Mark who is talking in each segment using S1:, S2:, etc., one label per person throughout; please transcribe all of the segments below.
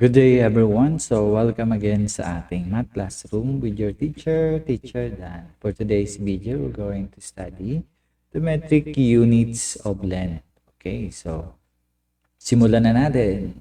S1: Good day everyone. So welcome again sa ating math classroom with your teacher Dan. For today's video, we're going to study the metric units of length. Okay, so simulan na natin.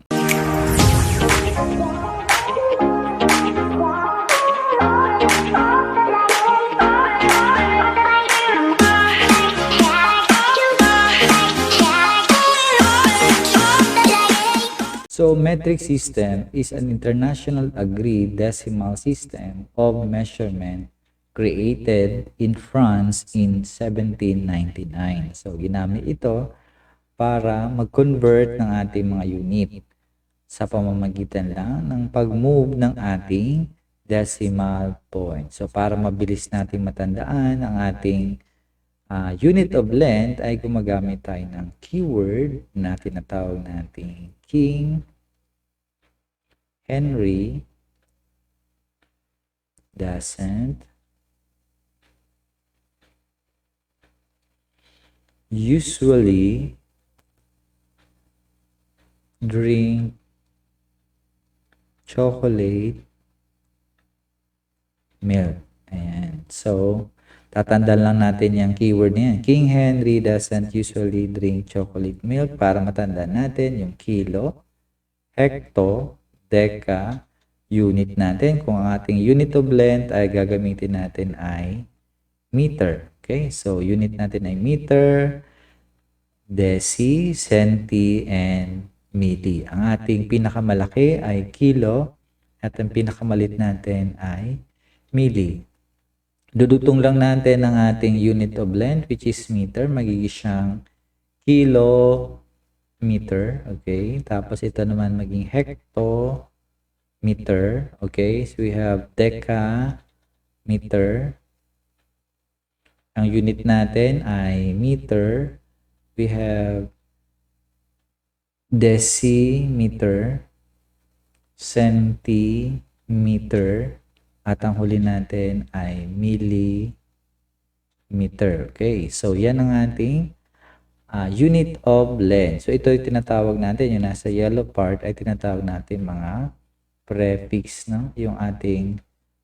S1: So, metric system is an international agreed decimal system of measurement created in France in 1799. So, ginamit ito para mag-convert ng ating mga unit sa pamamagitan lang ng pag-move ng ating decimal point. So, para mabilis nating matandaan ang ating unit of length ay gumagamit tayo ng keyword na tinatawag nating King Henry doesn't usually drink chocolate milk. Ayan. So, tatandaan lang natin yung keyword niyan. King Henry doesn't usually drink chocolate milk para matandaan natin yung kilo, hekto, deka, unit natin. Kung ang ating unit of length ay gagamitin natin ay meter. Okay? So, unit natin ay meter, deci, centi, and milli. Ang ating pinakamalaki ay kilo at ang pinakamalit natin ay milli. Dudutong lang natin ang ating unit of length which is meter. Magiging siyang kilometer. Okay? Tapos ito naman maging hectometer. Okay? So we have decameter. Ang unit natin ay meter. We have decimeter, centimeter, at ang huli natin ay millimeter. Okay, so yan ang ating unit of length. So ito yung tinatawag natin, yung nasa yellow part ay tinatawag natin mga prefix, no? Yung ating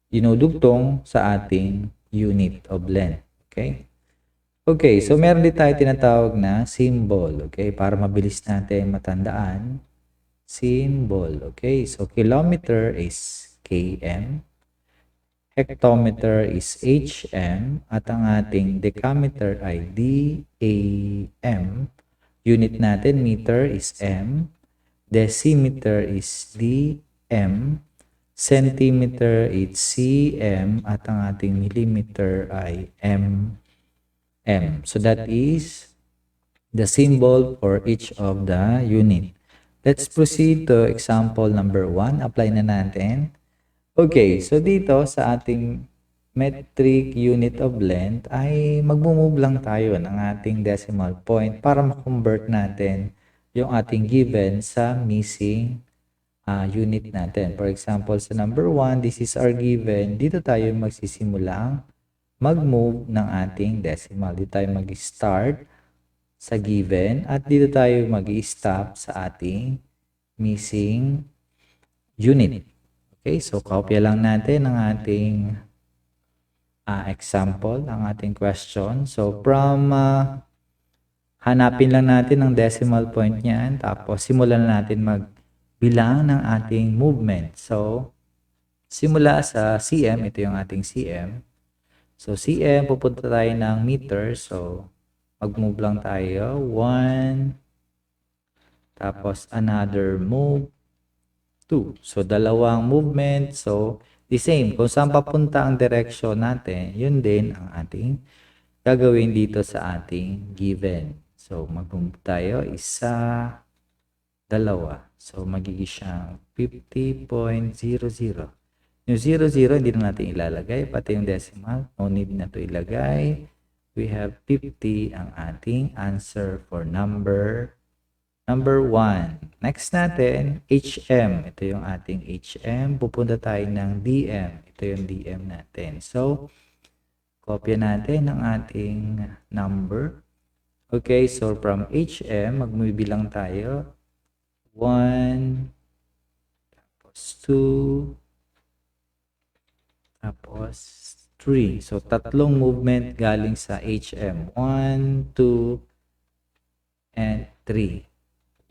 S1: dinudugtong sa ating unit of length. Okay? Okay, so meron din tayo tinatawag na symbol. Okay, para mabilis natin matandaan. Symbol. Okay, so kilometer is km. Hectometer is hm. At ang ating decameter ay dam. Unit natin, meter is m. Decimeter is dm. Centimeter is cm. At ang ating millimeter ay mm. So that is the symbol for each of the unit. Let's proceed to example number 1. Apply na natin. Okay, so dito sa ating metric unit of length ay mag-move lang tayo ng ating decimal point para ma-convert natin yung ating given sa missing unit natin. For example, sa number 1, this is our given. Dito tayo magsisimulang mag-move ng ating decimal. Dito tayo mag-start sa given at dito tayo mag-stop sa ating missing unit. Okay, so kopya lang natin ang ating example, ang ating question. So from hanapin lang natin ang decimal point niyan, tapos simulan natin magbilang ng ating movement. So simula sa cm, ito yung ating cm. So, cm, pupunta tayo ng meter. So, mag-move lang tayo. 1. Tapos, another move. 2. So, dalawang movement. So, the same. Kung saan papunta ang direction natin, yun din ang ating gagawin dito sa ating given. So, mag-move tayo. 1, 2. So, magiging siyang 50.00. Yung 00, hindi na natin ilalagay. Pati yung decimal, no need na ito ilagay. We have 50 ang ating answer for number 1. Next natin, HM. Ito yung ating HM. Pupunta tayo ng DM. Ito yung DM natin. So, kopya natin ang ating number. Okay, so from HM, magbibilang tayo. 1, 2, tapos 3. So, tatlong movement galing sa HM. 1, 2, and 3.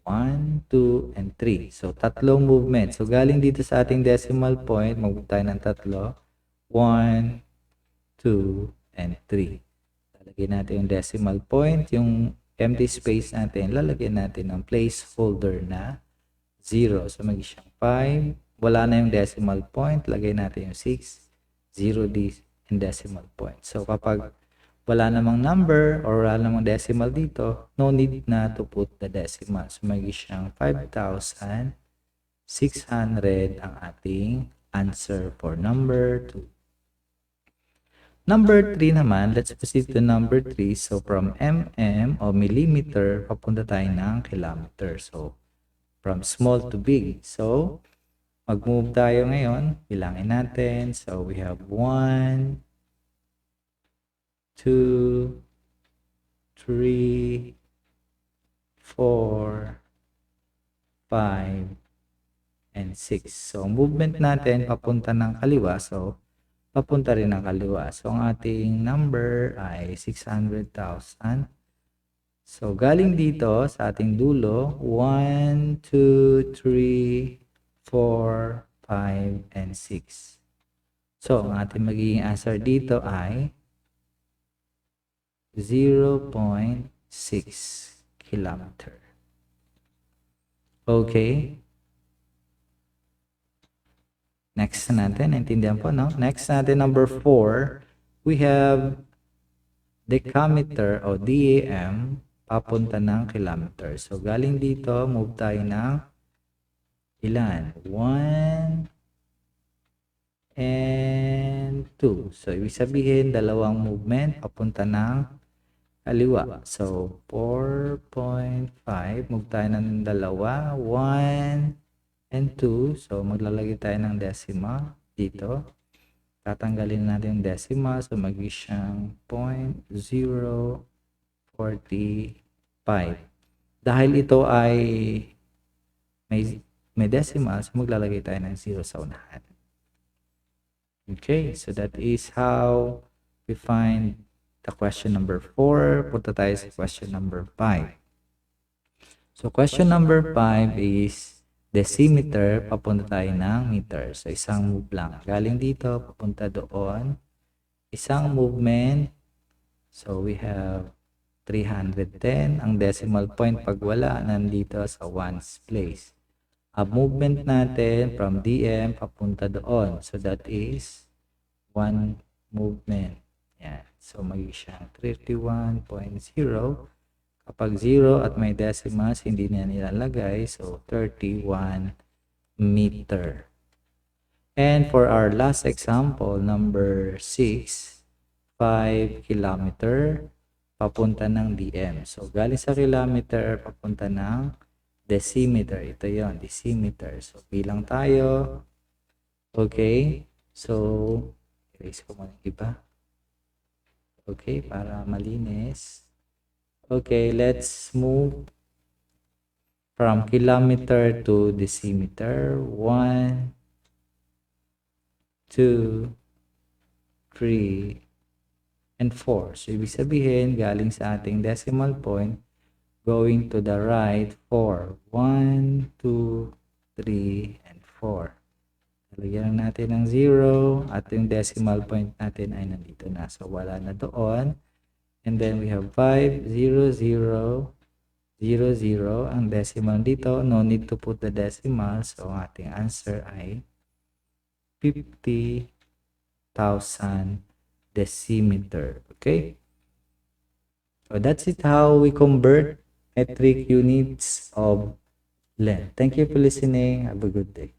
S1: 1, 2, and 3. So, tatlong movement. So, galing dito sa ating decimal point, mag-move tayo ng tatlo. 1, 2, and 3. Lalagyan natin yung decimal point. Yung empty space natin, lalagyan natin ng placeholder na 0. So, mag-isang 5. Wala na yung decimal point. Lagay natin yung 6. 0 in decimal point. So, kapag wala namang number or wala namang decimal dito, no need na to put the decimal. So, mag-isang 5,600 ang ating answer for number 2. Number 3 naman, let's proceed to number 3. So, from mm o millimeter, papunta tayo ng kilometer. So, from small to big. So, mag-move tayo ngayon. Bilangin natin. So, we have 1, 2, 3, 4, 5, and 6. So, ang movement natin papunta ng kaliwa. So, papunta rin ng kaliwa. So, ang ating number ay 600,000. So, galing dito sa ating dulo, 1, 2, 3, 4, 5, and 6. So, ang ating magiging answer dito ay 0.6 kilometer. Okay? Next natin, naintindihan po, no? Next natin, number 4, we have decameter o DAM papunta ng kilometer. So, galing dito, move tayo ng ilan? 1 and 2. So, ibig sabihin, dalawang movement papunta ng kaliwa. So, 4.5. Move tayo ng dalawa. 1 and 2. So, maglalagay tayo ng decimal dito. Tatanggalin natin yung decimal. So, mag-isang 0.045. Dahil ito ay may decimal, so maglalagay tayo ng 0 sa unahan. Okay, so that is how we find the question number 4. Punta tayo sa question number 5. So, question number 5 is decimeter, papunta tayo ng meter. So, isang move lang. Galing dito, papunta doon. Isang movement. So, we have 310. Ang decimal point, pag wala, nandito sa ones place. Ang movement natin from DM, papunta doon. So, that is one movement. Yan. So, mag-isang 31.0. Kapag 0 at may decimals, hindi na nilalagay. So, 31 meter. And for our last example, number 6, 5 kilometer, papunta ng DM. So, galing sa kilometer, papunta ng decimeter. Ito yon, decimeter. So, bilang tayo. Okay. So, erase ko muna yung iba. Okay, para malinis. Okay, let's move from kilometer to decimeter. 1, 2, 3, and 4. So, ibig sabihin, galing sa ating decimal point, going to the right, 4. 1, 2, 3, and 4. Lagyan natin ng 0 at yung decimal point natin ay nandito na. So, wala na doon. And then we have 5, 0, 0, 0, 0. Ang decimal dito, no need to put the decimal. So, ang ating answer ay 50,000 decimeter. Okay? So, that's it how we convert metric units of length. Thank you for listening. Have a good day.